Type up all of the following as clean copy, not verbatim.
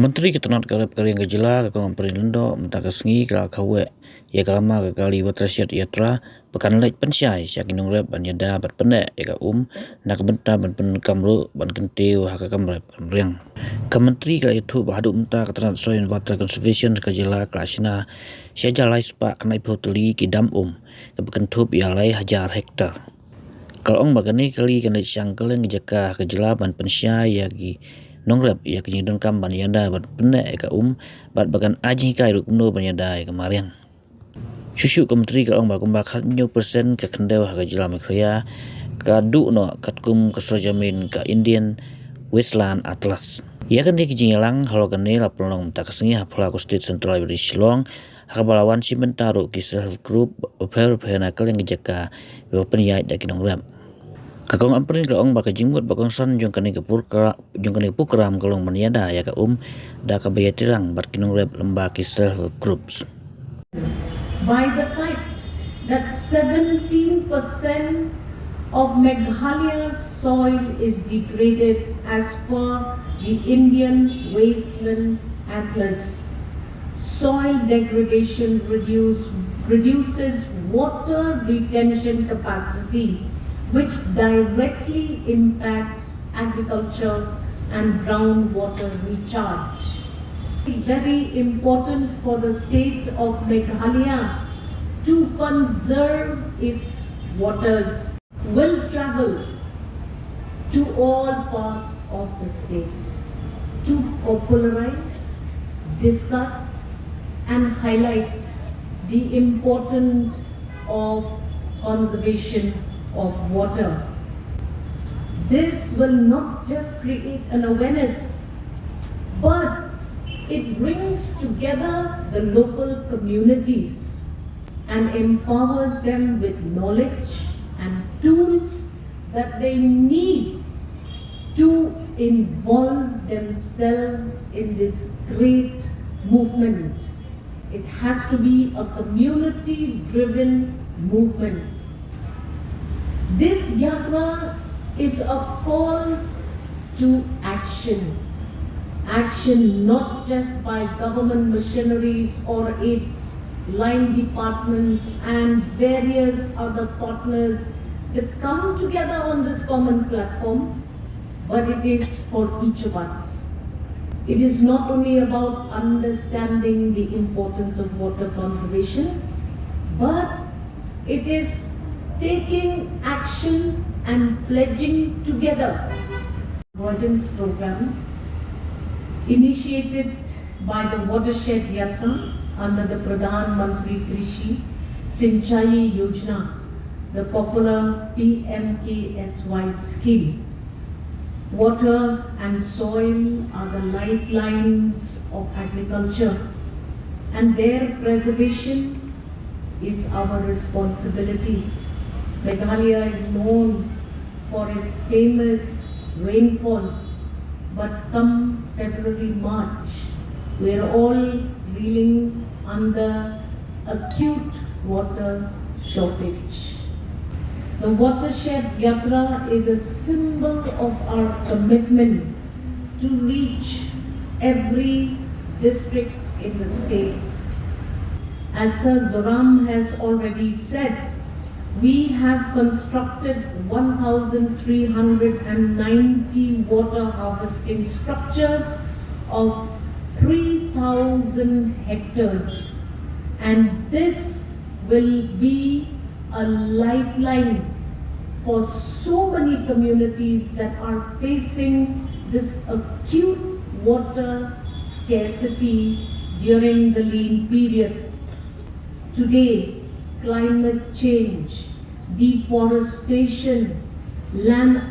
Kementeri Ketenat Karep Karing Kejela Kakong Perindo Mentakasngi Kala Kawe Ya Kalama Kakali Watershed Yatra Pekan Leit Pensyai Syakinung Rep Ban Yada Bat Pendek Eka Nak Benta Ban Pen Kamru Ban Khyndew Haka Kamrep Kamriang Kementeri Kala Itu Bahadu Menta Ketenat Soil Water Conservation Kejela Kelasina Syaja Lai Sepak Kenai Pohoteli Kidam Kepekan Tup Yalai Hajar Hektar Kalong Bagani Kali Kenai Syangkeleng Jaka Kejela Ban Pensyai Yagi Nongrep ya kenyidon kam ban yada bat pendek eka bat bagan aji kai rukno ban yada eka mariang susu kementeri ka ong bakum bakhat nyu persen ke Khyndew ha Kejela Mekraya ka du no katkum ke sojamin ka Indian Westland Atlas ya kan di kijingelang halo kan ni lapolong takasngi hapla ko state central British Shillong hakabalawan simentaro ki self group oper penakal yang jaka yo peniyai da kinongrep Kakong amperin kaong baka jingmut bakong san jong kani pukram kalong maniada ya ka da kabayatirang bat kinong rep lembaki self groups. By the fact that 17% of Meghalaya's soil is degraded as per the Indian Wasteland Atlas. Soil degradation reduces water retention capacity, which directly impacts agriculture and groundwater recharge. Very important for the state of Meghalaya to conserve its waters will travel to all parts of the state to popularize, discuss and highlight the importance of conservation of water. This will not just create an awareness, but it brings together the local communities and empowers them with knowledge and tools that they need to involve themselves in this great movement. It has to be a community-driven movement. This Yatra is a call to action. Action not just by government machineries or its line departments and various other partners that come together on this common platform, but it is for each of us. It is not only about understanding the importance of water conservation, but it is taking action and pledging together. Convergence program initiated by the Watershed Yatra under the Pradhan Mantri Krishi Sinchai Yojana, the popular PMKSY scheme. Water and soil are the lifelines of agriculture, and their preservation is our responsibility. Meghalaya is known for its famous rainfall, but come February, March, we are all reeling under acute water shortage. The Watershed Yatra is a symbol of our commitment to reach every district in the state. As Sir Zoram has already said, we have constructed 1,390 water harvesting structures of 3,000 hectares, and this will be a lifeline for so many communities that are facing this acute water scarcity during the lean period. Today, climate change, deforestation, land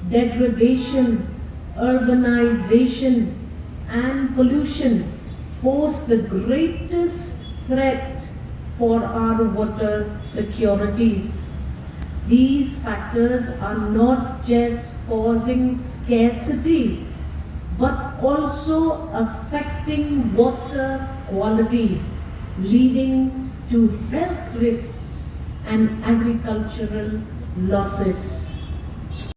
degradation, urbanization, and pollution pose the greatest threat for our water securities. These factors are not just causing scarcity, but also affecting water quality, leading to health risks and agricultural losses.